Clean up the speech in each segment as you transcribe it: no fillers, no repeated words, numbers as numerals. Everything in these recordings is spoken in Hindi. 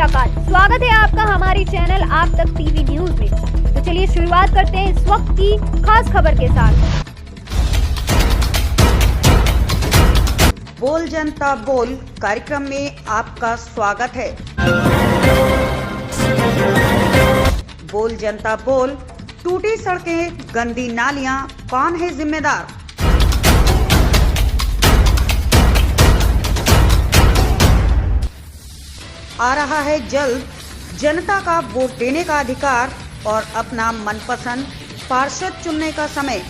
मुलाकात। स्वागत है आपका हमारी चैनल आप तक टीवी न्यूज में। तो चलिए शुरुआत करते हैं इस वक्त की खास खबर के साथ। बोल जनता बोल कार्यक्रम में आपका स्वागत है। बोल जनता बोल, टूटी सड़कें, गंदी नालियां, कौन है जिम्मेदार? आ रहा है जल्द जनता का वोट देने का अधिकार और अपना मनपसंद पार्षद चुनने का समय।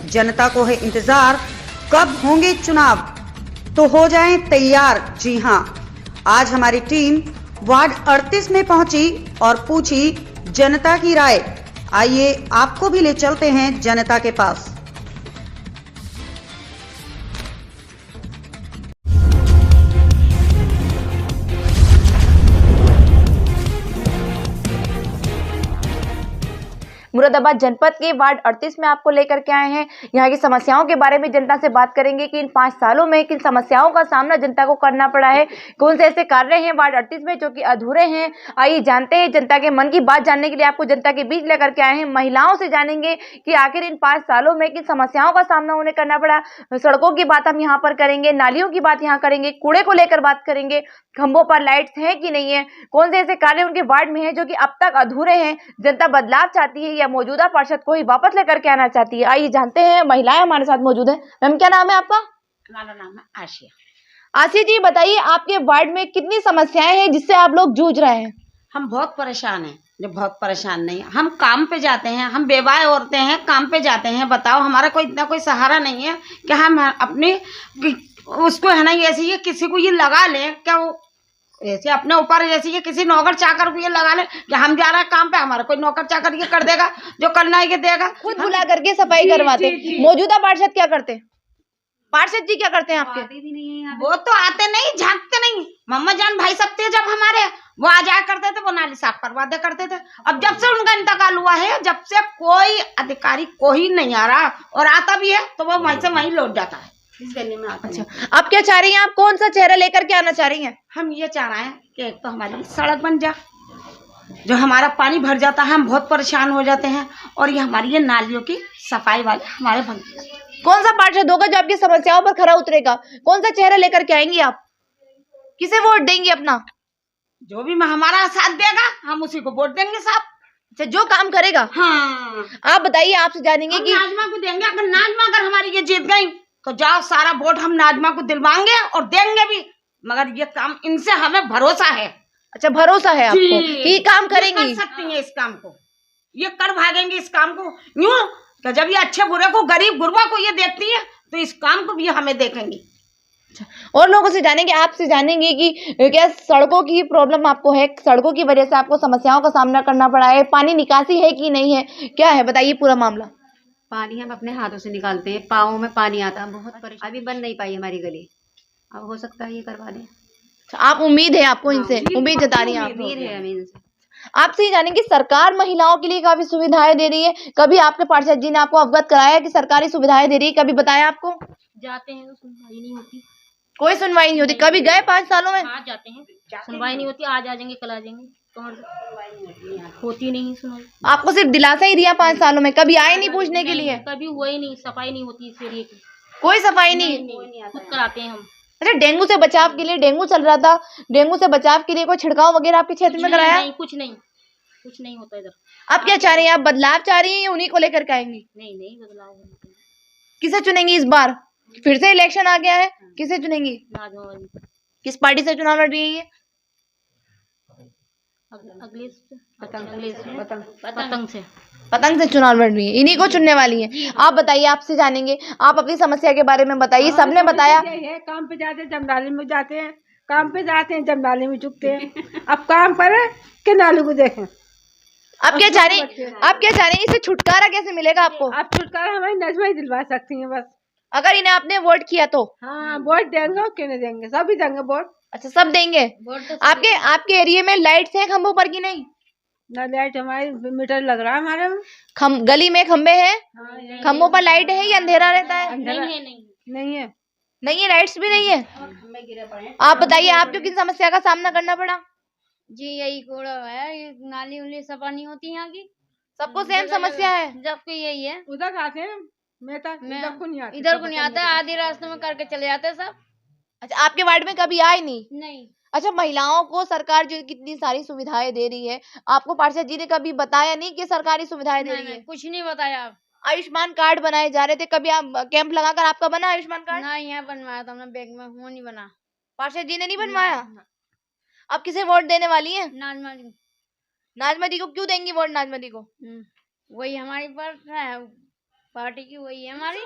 जनता को है इंतजार, कब होंगे चुनाव, तो हो जाएं तैयार। जी हां, आज हमारी टीम वार्ड 38 में पहुंची और पूछी जनता की राय। आइए आपको भी ले चलते हैं जनता के पास। मुरादाबाद जनपद के वार्ड 38 में आपको लेकर के आए हैं। यहाँ की समस्याओं के बारे में जनता से बात करेंगे कि इन 5 सालों में किन समस्याओं का सामना जनता को करना पड़ा है, कौन से ऐसे कार्य हैं वार्ड 38 में जो कि अधूरे हैं। आइए जानते हैं जनता के मन की बात जानने के लिए आपको जनता के बीच लेकर के आए हैं। महिलाओं से जानेंगे कि आखिर इन 5 सालों में किन समस्याओं का सामना उन्हें करना पड़ा। सड़कों की बात हम यहाँ पर करेंगे, नालियों की बात यहाँ करेंगे, कूड़े को लेकर बात करेंगे, खंभों पर लाइट्स हैं कि नहीं है, कौन से ऐसे कार्य उनके वार्ड में हैं जो कि अब तक अधूरे हैं। जनता बदलाव चाहती है या मौजूदा पार्षद को ही वापस लेकर के आना चाहती है। आइए जानते हैं, महिलाएं हमारे साथ मौजूद हैं। मैम क्या नाम है आपका? हमारा नाम है आशिया। आशिया जी बताइए, आपके वार्ड में कितनी समस्याएं हैं जिससे आप लोग जूझ रहे हैं? हम बहुत परेशान हैं। जो बहुत परेशान नहीं, हम काम पे जाते हैं, हम बेवाए औरतें हैं, काम पे जाते हैं। बताओ, हमारा कोई इतना कोई सहारा नहीं है कि हम अपने उसको है ना ऐसे किसी को ये लगा लें क्या, वो ऐसे अपने ऊपर जैसे ये किसी नौकर चाकर को ये लगा ले कि हम जा रहे हैं काम पे, हमारा कोई नौकर चाकर ये कर देगा, जो करना है ये देगा। खुद बुला करके सफाई करवाते। मौजूदा पार्षद क्या करते? पार्षद जी क्या करते हैं आपके? वो तो आते नहीं, झांकते नहीं। मम्मा जान भाई सब थे जब हमारे, वो आ जाया करते थे, वो नाली साफ करवा दे करते थे। अब जब से उनका इंतकाल हुआ है, जब से कोई अधिकारी कोई नहीं आ रहा, और आता भी है तो वो वहीं से वहीं लौट जाता है। इस गली में आता। अच्छा, आप क्या चाह रही हैं? आप कौन सा चेहरा लेकर के आना चाह रही हैं? हम ये चाह रहे हैं कि एक तो हमारी सड़क बन जा, जो हमारा पानी भर जाता है, हम बहुत परेशान हो जाते हैं, और ये हमारी ये नालियों की सफाई वाले हमारे बन जाते हैं। कौन सा पार्षद होगा जो आपकी समस्याओं पर खरा उतरेगा? कौन सा चेहरा लेकर के आएंगी आप? किसे वोट देंगी अपना? जो भी हमारा साथ देगा हम उसी को वोट देंगे साहब। अच्छा, जो काम करेगा। हाँ, आप बताइए, आपसे जानेंगे कि नाजमा को देंगे। अगर नाजमा अगर हमारी ये जीत गई तो जाओ सारा वोट हम नाजमा को दिलवाएंगे और देंगे भी, मगर ये काम इनसे हमें भरोसा है। अच्छा, भरोसा है आपको कि काम करेंगी? कर सकती हैं इस काम को, ये कर भागेंगे इस काम को। यूं कि जब ये अच्छे बुरे को, गरीब गुरबा को ये देखती है, तो इस काम को भी हमें देखेंगी। और लोगों से जानेंगे, आपसे जानेंगे कि क्या सड़कों की प्रॉब्लम आपको है? सड़कों की वजह से आपको समस्याओं का सामना करना पड़ा है? पानी निकासी है कि नहीं है, क्या है बताइए पूरा मामला। पानी हम अपने हाथों से निकालते हैं, पाँव में पानी आता है, बहुत परेशान। अभी बन नहीं पाई हमारी गली, अब हो सकता है ये करवा दें। आप उम्मीद है आपको इनसे? उम्मीद जता रही हैं आप? उम्मीद है हमें इनसे। आपसे ये जानेंगे, सरकार महिलाओं के लिए काफी सुविधाएं दे रही है, कभी आपके पार्षद जी ने आपको अवगत कराया कि सरकारी सुविधाएं दे रही है? कभी बताया आपको? जाते हैं तो सुनवाई नहीं होती, कोई सुनवाई नहीं होती। कभी गए 5 सालों में? आज जाते हैं, सुनवाई नहीं होती। आज आ जाएंगे, कल आ जाएंगे, तो होती नहीं सुनवाई। आपको सिर्फ दिलासा ही दिया 5 सालों में, कभी आए नहीं पूछने के लिए? कभी हुआ ही नहीं, सफाई नहीं होती इस एरिया की, कोई सफाई नहीं। खुद कराते हैं हम। अच्छा, डेंगू से बचाव के लिए, डेंगू चल रहा था, डेंगू से बचाव के लिए कोई छिड़काव वगैरह आपके क्षेत्र में कराया? नहीं, कुछ नहीं होता इधर। आप क्या चाह रही हैं? आप बदलाव चाह रही हैं, उन्हीं को लेकर के आएंगी? नहीं बदलाव। किसे चुनेंगी इस बार? फिर से इलेक्शन आ गया है, किसे चुनेंगी? किस पार्टी से चुनाव लड़ रही है ये? पतंग से चुनाव लड़ रही है, इन्हीं को चुनने वाली है। आप बताइए, आपसे जानेंगे, आप अपनी समस्या के बारे में बताइए। सबने बताया है, काम पे जाते हैं, जमदाली में जाते हैं, काम पे जाते हैं, जमदाली में चुकते हैं। अब काम करें कि नाली को देखें? आप क्या चाह रही हैं? आप क्या चाह रही हैं? इससे छुटकारा कैसे मिलेगा आपको? आप छुटकारा हमारी नजमा ही दिलवा सकती हैं बस, अगर इन्हें आपने वोट किया तो। हाँ, वोट देंगे और क्यों नहीं देंगे, सभी देंगे वोट। अच्छा, सब देंगे। आपके एरिया में लाइट्स हैं खंभों पर की नहीं? ना लाइट, हमारे मीटर लग रहा है हमारे में। गली में खंबे हैं, हाँ, यही खंबों पर लाइट है या अंधेरा रहता है? अंधेरा नहीं है। नहीं है, लाइट्स भी नहीं है। आप बताइए, आपको किन समस्या का सामना करना पड़ा? जी यही कूड़ा है, ये नाली उली सफा नहीं होती यहाँ की। सबको सेम समस्या है। जबकि यही है, उधर आते हैं, मैं इधर को नहीं आती, इधर को नहीं आता है, आधे रास्ते में करके चले जाते हैं सब। अच्छा, आपके वार्ड में कभी आए नहीं? नहीं, अच्छा, महिलाओं को सरकार जो कितनी सारी सुविधाएं दे रही है, आपको पार्षद जी ने कभी बताया नहीं कि सरकारी सुविधाएं दे रही है? कुछ नहीं बताया आप। आयुष्मान कार्ड बनाए जा रहे थे, कभी आप कैंप लगाकर आपका बना आयुष्मान कार्ड? ना यहाँ बनवाया था हमने, बैंक में वो नहीं बना। पार्षद जी ने नहीं बनवाया? आप किसे वोट देने वाली हैं? नाजमा जी। नाजमा दी को क्यों देंगी वोट? नाजमा दी को वही हमारी पार्टी की, वही है हमारी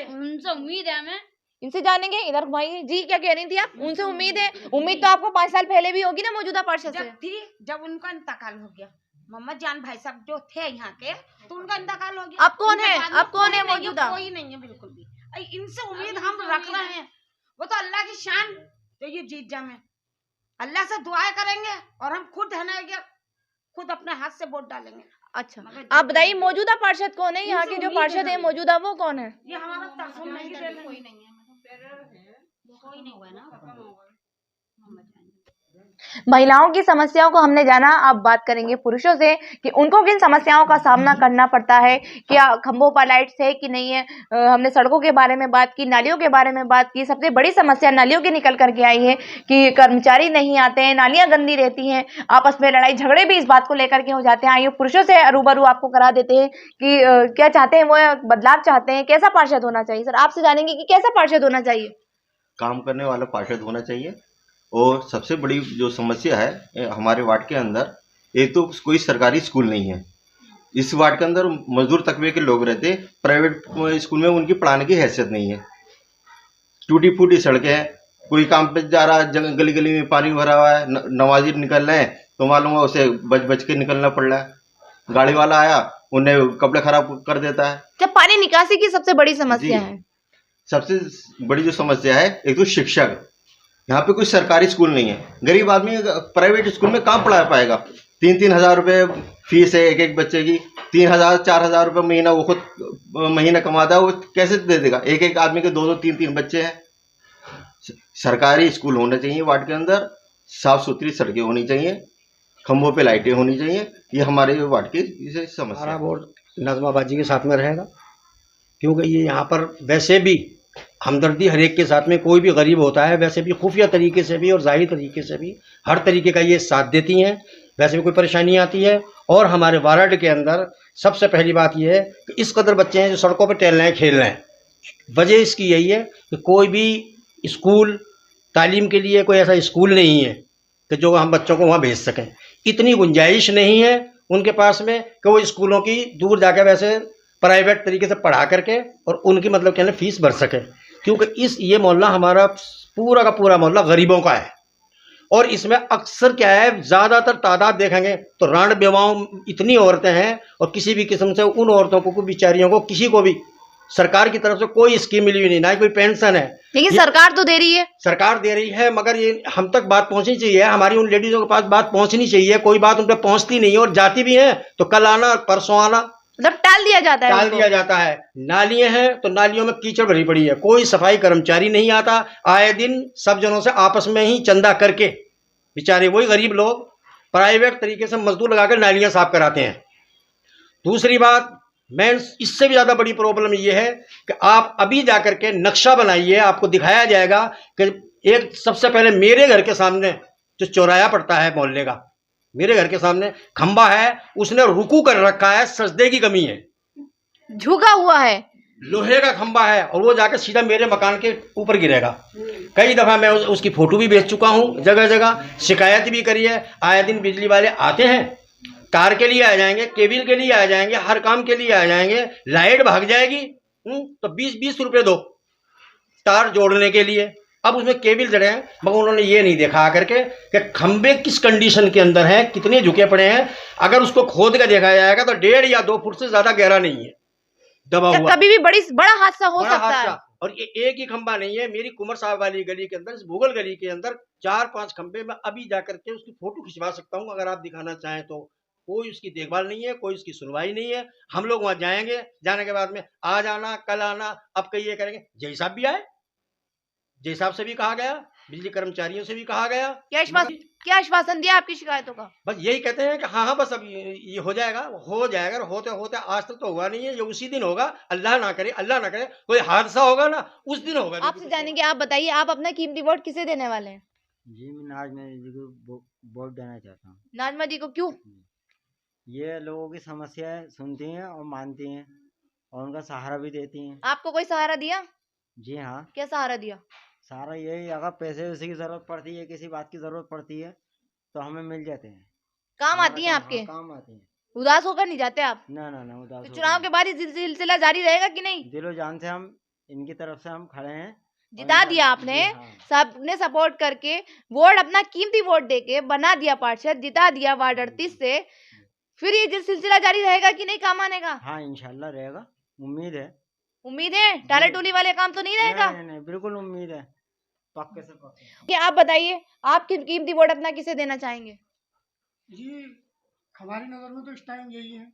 उनसे उम्मीद है हमें। इनसे जानेंगे। इधर भाई जी, क्या कह रही थी आप? उनसे उम्मीद है? उम्मीद तो आपको 5 साल पहले भी होगी ना मौजूदा पार्षद से। जब थी, जब उनका इंतकाल हो गया, मोहम्मद जान भाई साहब जो थे यहाँ के, तो उनका इंतकाल हो गया। अब कौन है? अब कौन है मौजूदा? कोई नहीं है बिल्कुल भी। इनसे उम्मीद हम रख रहे हैं, वो तो अल्लाह की शान जो ये जीत जाए। अल्लाह से दुआएं करेंगे और हम खुद है ना, खुद अपने हाथ से वोट डालेंगे। अच्छा, आप बताइए मौजूदा पार्षद कौन है? यहाँ के जो पार्षद है मौजूदा, वो कौन है? ये हमारा तरसुम नहीं दे रहे। कोई नहीं हुआ ना। महिलाओं की समस्याओं को हमने जाना। अब बात करेंगे पुरुषों से कि उनको किन समस्याओं का सामना करना पड़ता है। क्या खंभों पर लाइट्स है कि नहीं है? हमने सड़कों के बारे में बात की, नालियों के बारे में बात की। सबसे बड़ी समस्या नालियों की निकल करके आई है कि कर्मचारी नहीं आते हैं, नालियां गंदी रहती हैं, आपस में लड़ाई झगड़े भी इस बात को लेकर के हो जाते हैं। आइए पुरुषों से रूबरू आपको करा देते हैं कि क्या चाहते हैं, वो बदलाव चाहते हैं, कैसा पार्षद होना चाहिए। सर, आपसे जानेंगे कि कैसा पार्षद होना चाहिए? काम करने वाला पार्षद होना चाहिए। और सबसे बड़ी जो समस्या है हमारे वार्ड के अंदर, एक तो कोई सरकारी स्कूल नहीं है। इस वार्ड के अंदर मजदूर तबके के लोग रहते, प्राइवेट स्कूल में उनकी पढ़ाने की हैसियत नहीं है। टूटी फूटी सड़कें हैं, कोई काम पे जा रहा है, गली गली में पानी भरा हुआ है, नमाजी निकल रहे हैं तो मालूम है उसे बच बच के निकलना पड़ रहा है। गाड़ी वाला आया, उन्हें कपड़े खराब कर देता है। जब पानी निकासी की सबसे बड़ी समस्या है। सबसे बड़ी जो समस्या है, एक तो शिक्षक, यहाँ पे कोई सरकारी स्कूल नहीं है। गरीब आदमी प्राइवेट स्कूल में कहाँ पढ़ा पाएगा? 3-3 हज़ार रुपये फीस है एक एक बच्चे की। 3,000-4,000 रुपये महीना वो खुद महीना कमाता है, वो कैसे दे देगा? एक एक आदमी के 2-2, 3-3 बच्चे हैं। सरकारी स्कूल होने चाहिए वार्ड के अंदर, साफ सुथरी सड़कें होनी चाहिए, खंभों पे लाइटें होनी चाहिए। ये हमारे वार्ड की समस्या। हमारा वोट नाज़मा बाजी के साथ में रहेगा, क्योंकि ये यहाँ पर वैसे भी हमदर्दी हर एक के साथ में, कोई भी गरीब होता है वैसे भी खुफिया तरीके से भी और ज़ाहिर तरीके से भी हर तरीके का ये साथ देती हैं। वैसे भी कोई परेशानी आती है। और हमारे वार्ड के अंदर सबसे पहली बात ये है कि इस कदर बच्चे हैं जो सड़कों पर टहल रहे हैं, खेल रहे हैं। वजह इसकी यही है कि कोई भी स्कूल तालीम के लिए कोई ऐसा स्कूल नहीं है कि जो हम बच्चों को वहाँ भेज सकें। इतनी गुंजाइश नहीं है उनके पास में कि वो स्कूलों की दूर जाकर वैसे प्राइवेट तरीके से पढ़ा करके और उनकी मतलब कहने फीस भर सके। क्योंकि ये मोहल्ला हमारा पूरा का पूरा मोहल्ला गरीबों का है। और इसमें अक्सर क्या है, ज़्यादातर तादाद देखेंगे तो रांड बेवाओं इतनी औरतें हैं, और किसी भी किस्म से उन औरतों को बेचारियों को किसी को भी सरकार की तरफ से कोई स्कीम मिली हुई नहीं, ना कोई पेंशन है। लेकिन सरकार तो दे रही है। सरकार दे रही है, मगर ये हम तक बात पहुंचनी चाहिए, हमारी उन लेडीज़ों के पास बात पहुंचनी चाहिए। कोई बात उन पर पहुंचती नहीं है, और जाती भी है तो कल आना परसों आना, मतलब टाल दिया जाता है। टाल दिया जाता है। नालियां हैं तो नालियों में कीचड़ भरी पड़ी है, कोई सफाई कर्मचारी नहीं आता। आए दिन सब जनों से आपस में ही चंदा करके बेचारे वही गरीब लोग प्राइवेट तरीके से मजदूर लगाकर नालियां साफ कराते हैं। दूसरी बात, मैं इससे भी ज़्यादा बड़ी प्रॉब्लम ये है कि आप अभी जाकर के नक्शा बनाइए, आपको दिखाया जाएगा कि एक सबसे पहले मेरे घर के सामने जो चौराया पड़ता है मोहल्ले का, मेरे घर के सामने खंबा है, उसने रुकू कर रखा है, सजदे की कमी है, झुका हुआ है, लोहे का खंबा है, और वो जाकर सीधा मेरे मकान के ऊपर गिरेगा। कई दफ़ा मैं उसकी फ़ोटो भी भेज चुका हूँ, जगह जगह शिकायत भी करी है। आए दिन बिजली वाले आते हैं, तार के लिए आ जाएंगे, केबल के लिए आ जाएंगे, हर काम के लिए आ जाएंगे। लाइट भाग जाएगी तो 20-20 रुपये दो तार जोड़ने के लिए। अब उसमें केबल जड़े हैं, मगर उन्होंने ये नहीं देखा आकर के कि खंबे किस कंडीशन के अंदर हैं, कितने झुके पड़े हैं। अगर उसको खोद कर देखा जाएगा तो 1.5 या 2 फुट से ज़्यादा गहरा नहीं है, दबा हुआ। कभी भी बड़ा हादसा हो सकता है। और ये एक ही खंबा नहीं है, मेरी कुंवर साहब वाली गली के अंदर, इस भूगल गली के अंदर 4-5 खंबे में अभी जाकर के उसकी फोटो खिंचवा सकता हूँ, अगर आप दिखाना चाहें तो। कोई उसकी देखभाल नहीं है, कोई उसकी सुनवाई नहीं है। हम लोग वहाँ जाएंगे, जाने के बाद में आज आना कल आना, अब कहीं ये करेंगे। जय साहब भी आए, जय साहब से भी कहा गया, बिजली कर्मचारियों से भी कहा गया। क्या आश्वासन दिया आपकी शिकायतों का? बस यही कहते हैं कि हाँ बस अब ये हो जाएगा। होते होते आज तक तो हुआ नहीं है, ये उसी दिन होगा। अल्लाह ना करे कोई हादसा होगा ना, उस दिन होगा। आपसे जानेंगे, आप बताइए, आप अपना कीमती वोट किसे देने वाले हैं? जी, मैं नाजमा जी को वोट देना चाहता हूँ। नाजमा जी को क्यों? ये लोगों की समस्याएं सुनती हैं और मानती हैं और उनका सहारा भी देती हैं। आपको कोई सहारा दिया? जी हाँ। क्या सहारा दिया? सारा यही, अगर पैसे वैसे की जरूरत पड़ती है, किसी बात की जरूरत पड़ती है तो हमें मिल जाते हैं। काम आती हैं आपके? काम आती हैं। उदास होकर नहीं जाते आप? ना उदास। तो चुनाव के बाद ये सिलसिला जारी रहेगा कि नहीं? दिलो जान से हम इनकी तरफ से हम खड़े हैं। जिता दिया आपने, सबने सपोर्ट करके वोट, अपना कीमती वोट देके बना दिया पार्षद, जिता दिया वार्ड 38 से। फिर ये सिलसिला जारी रहेगा कि नहीं काम आने का? हाँ, इंशाल्लाह रहेगा, उम्मीद है। उम्मीद है? टाला टोली वाले काम तो नहीं रहेगा? नहीं, बिल्कुल उम्मीद है, पक्के से पक्के। ये आप बताइए, आप कीमती वोट अपना किसे देना चाहेंगे? जी, हमारी नजर में तो इस टाइम यही है।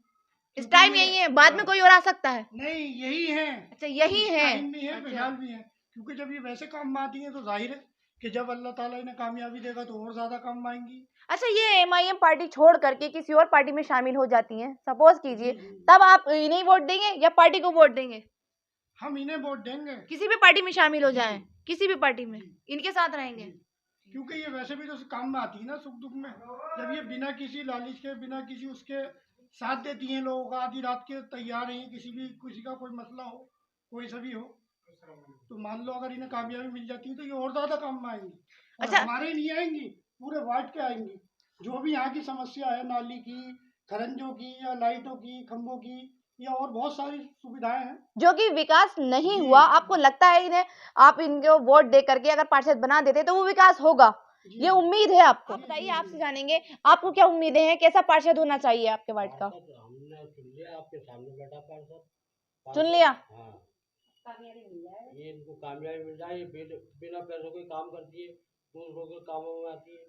इस टाइम यही है, बाद में कोई और आ सकता है? नहीं, यही है। अच्छा, यही है। फिलहाल भी है, क्योंकि जब ये वैसे काम में आती है तो जाहिर है कि जब अल्लाह ताला इन्हें कामयाबी देगा तो और ज्यादा काम में आएंगी। अच्छा, ये MIM पार्टी छोड़ करके किसी और पार्टी में शामिल हो जाती हैं, सपोज कीजिए, तब आप इन्हें वोट देंगे या पार्टी को वोट देंगे? हम इन्हें वोट देंगे। किसी भी पार्टी में शामिल हो जाएं, किसी भी पार्टी में इनके साथ रहेंगे, क्योंकि ये वैसे भी तो काम में आती है ना सुख दुख में। जब ये बिना किसी लालच के, बिना किसी उसके साथ देती हैं लोगों का, आधी रात के तैयार हैं, किसी का कोई मसला हो, कोई सा भी हो, तो मान लो अगर इन्हें कामयाबी मिल जाती है तो ये और ज्यादा काम में आएंगी। अच्छा, हमारे नहीं आएंगी, पूरे वार्ड के आएंगी। जो भी यहाँ की समस्या है, नाली की, खरंजों की या लाइटों की, खंभों की या और बहुत सारी सुविधाएं हैं जो कि विकास नहीं हुआ, आपको लगता है इन्हें, आप इनको वोट दे करके अगर पार्षद बना देते तो वो विकास होगा, ये उम्मीद है आपको? आप बताइए, आपसे जानेंगे, आपको क्या उम्मीदें हैं, कैसा पार्षद होना चाहिए आपके वार्ड का? हमने चुन लिया, आपके सामने बैठा पार्षद। चुन लिया? हाँ, ये इनको कामयाबी मिल जाए। ये बिना पैसों के काम करती है, दूसरों के कामों में आती है,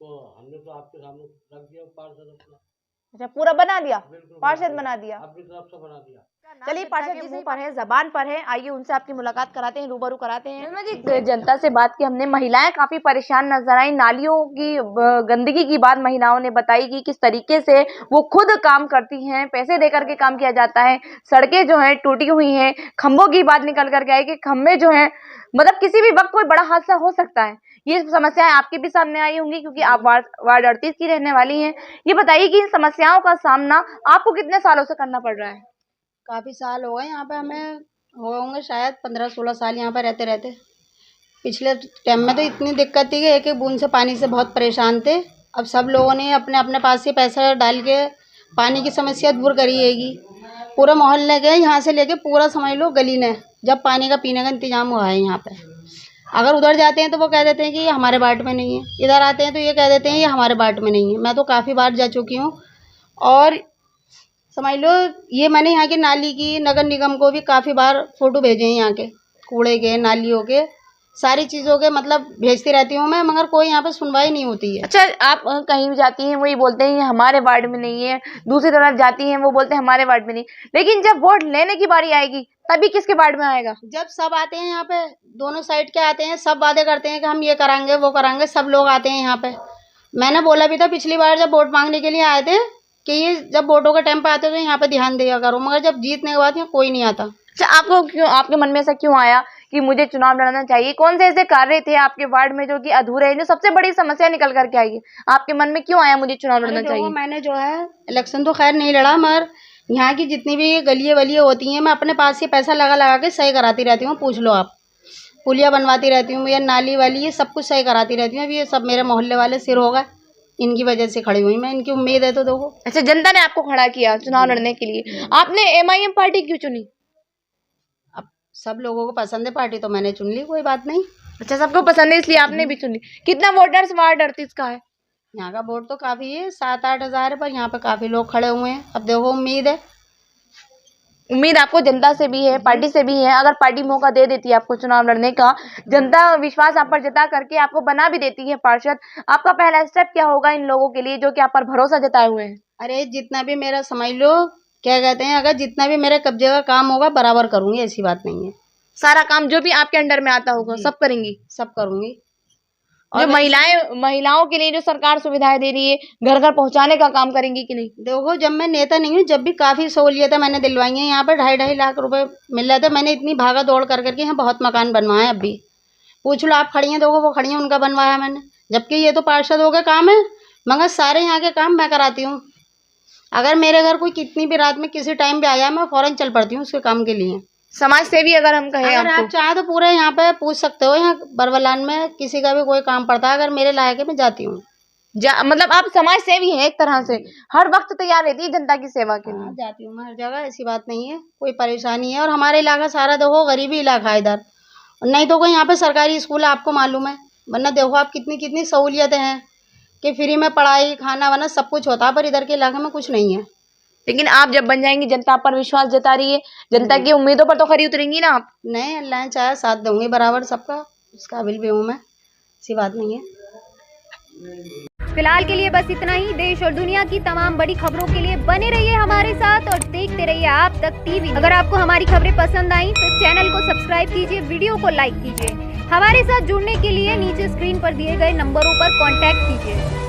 तो हमने तो आपके सामने रख दिया पार्षद अपना। अच्छा, पूरा बना दिया, पार्षद बना दिया, अपनी तरफ से बना दिया। चलिए, पार्षद जी मुंह पर है, जबान पर है, आइए उनसे आपकी मुलाकात कराते हैं, रूबरू कराते हैं। जनता से बात की हमने, महिलाएं काफी परेशान नजर आई। नालियों की गंदगी की बात महिलाओं ने बताई कि किस तरीके से वो खुद काम करती हैं, पैसे देकर के काम किया जाता है। सड़कें जो हैं टूटी हुई हैं, खंभों की बात निकल करके आई कि खंभे जो हैं, मतलब किसी भी वक्त कोई बड़ा हादसा हो सकता है। ये समस्याएं आपके भी सामने आई होंगी क्योंकि आप वार्ड 38 की रहने वाली हैं। ये बताइए कि इन समस्याओं का सामना आपको कितने सालों से करना पड़ रहा है? काफ़ी साल हो गए यहाँ पे, हमें होंगे शायद 15-16 साल यहाँ पे रहते रहते। पिछले टाइम में तो इतनी दिक्कत थी कि एक एक बूंद से पानी से बहुत परेशान थे। अब सब लोगों ने अपने अपने पास से पैसा डाल के पानी की समस्या दूर करी हैगी। पूरे मोहल्ले के, यहाँ से लेके पूरा समझ लो गली ने, जब पानी का पीने का इंतजाम हुआ है यहाँ पे। अगर उधर जाते हैं तो वो कह देते हैं कि ये हमारे वार्ड में नहीं है, इधर आते हैं तो ये कह देते हैं ये हमारे वार्ड में नहीं है। मैं तो काफ़ी बार जा चुकी हूँ और समझ लो ये मैंने यहाँ की नाली की, नगर निगम को भी काफ़ी बार फ़ोटो भेजे हैं, यहाँ के कूड़े के, नालियों के, सारी चीज़ों के मतलब भेजती रहती हूँ मैं, मगर कोई यहाँ पे सुनवाई नहीं होती है। अच्छा, आप कहीं भी जाती हैं वही बोलते हैं ये हमारे वार्ड में नहीं है, दूसरी तरफ जाती हैं वो बोलते हैं हमारे वार्ड में नहीं, लेकिन जब वोट लेने की बारी आएगी तभी किसके वार्ड में आएगा? जब सब आते हैं यहाँ पे, दोनों साइड के आते हैं, सब वादे करते हैं कि हम ये कराएंगे वो कराएंगे, सब लोग आते हैं यहाँ पे। मैंने बोला भी था पिछली बार जब वोट मांगने के लिए आए थे कि ये जब वोटों के टाइम पे आते तो यहाँ पे ध्यान दिया करो, मगर जब जीतने के बाद यहाँ कोई नहीं आता। अच्छा, आपको क्यों, आपके मन में ऐसा क्यों आया कि मुझे चुनाव लड़ना चाहिए? कौन से ऐसे कार्य थे आपके वार्ड में जो कि अधूरे हैं, जो सबसे बड़ी समस्या निकल करके आई है? आपके मन में क्यों आया मुझे चुनाव लड़ना चाहिए? मैंने जो है इलेक्शन तो खैर नहीं लड़ा, मगर यहाँ की जितनी भी गलियाँ वलियाँ होती हैं मैं अपने पास से पैसा लगा लगा के सही कराती रहती हूँ। पूछ लो आप, पुलिया बनवाती रहती हूँ, या नाली वाली, ये सब कुछ सही कराती रहती हूँ। अब ये सब मेरे मोहल्ले वाले सिर हो गए, इनकी वजह से खड़ी हुई मैं, इनकी उम्मीद है तो देखो। अच्छा, जनता ने आपको खड़ा किया चुनाव लड़ने के लिए, आपने MIM पार्टी क्यों चुनी? अब सब लोगों को पसंद है पार्टी तो मैंने चुन ली, कोई बात नहीं। अच्छा, सबको पसंद है इसलिए आपने भी चुनी। कितना वोटर्स वार्ड 38 का है? यहाँ का वोट तो काफ़ी है, 7-8 हज़ार है, पर यहाँ पे काफ़ी लोग खड़े हुए हैं। अब देखो, उम्मीद है उम्मीद आपको जनता से भी है, पार्टी से भी है। अगर पार्टी मौका दे देती है आपको चुनाव लड़ने का, जनता विश्वास आप पर जता करके आपको बना भी देती है पार्षद, आपका पहला स्टेप क्या होगा इन लोगों के लिए जो कि आप पर भरोसा जताए हुए हैं? अरे जितना भी मेरा समझ लो, क्या कहते हैं, अगर जितना भी मेरे कब्जे का काम होगा बराबर करूंगी, ऐसी बात नहीं है। सारा काम जो भी आपके अंडर में आता होगा सब करेंगी? सब करूंगी। और महिलाओं के लिए जो सरकार सुविधाएं दे रही है, घर घर पहुंचाने का काम करेंगी कि नहीं? देखो, जब मैं नेता नहीं हूँ, जब भी काफ़ी सहूलियतें मैंने दिलवाई हैं। यहाँ पर 2.5 लाख रुपए मिल रहे थे। मैंने इतनी भागा दौड़ कर करके यहाँ बहुत मकान बनवाए। अब भी पूछ लो, आप खड़ी हैं, देखो वो खड़ी हैं, उनका बनवाया मैंने। जबकि ये तो पार्षदों का काम है, मगर सारे यहाँ के काम मैं कराती हूँ। अगर मेरे घर कोई कितनी भी रात में किसी टाइम भी आ जाए, मैं फ़ौरन चल पड़ती हूँ उसके काम के लिए। समाज सेवी अगर हम कहें, अगर आप चाहें तो पूरे यहाँ पे पूछ सकते हो। यहाँ बरवलान में किसी का भी कोई काम पड़ता है, अगर मेरे लायक है, मैं जाती हूँ। मतलब आप समाज सेवी हैं एक तरह से, हर वक्त तैयार रहती है जनता की सेवा के लिए? जाती हूँ मैं हर जगह, ऐसी बात नहीं है, कोई परेशानी है। और हमारे इलाका सारा देखो गरीबी इलाका है इधर, नहीं तो कोई यहाँ पे सरकारी स्कूल आपको मालूम है, वरना देखो आप कितनी कितनी सहूलियतें हैं कि फ्री में पढ़ाई, खाना वाना सब कुछ होता है, पर इधर के इलाके में कुछ नहीं है। लेकिन आप जब बन जाएंगी, जनता पर विश्वास जता रही है, जनता की उम्मीदों पर तो खरी उतरेंगी ना आप? नहीं, अल्लाह चाहे साथ दूंगी बराबर सबका, उस काबिल भी हूँ मैं, ऐसी बात नहीं है। फिलहाल के लिए बस इतना ही। देश और दुनिया की तमाम बड़ी खबरों के लिए बने रहिए हमारे साथ और देखते रहिए आप तक टीवी। अगर आपको हमारी खबरें पसंद आई तो चैनल को सब्सक्राइब कीजिए, वीडियो को लाइक कीजिए। हमारे साथ जुड़ने के लिए नीचे स्क्रीन पर दिए गए नंबरों पर कांटेक्ट कीजिए।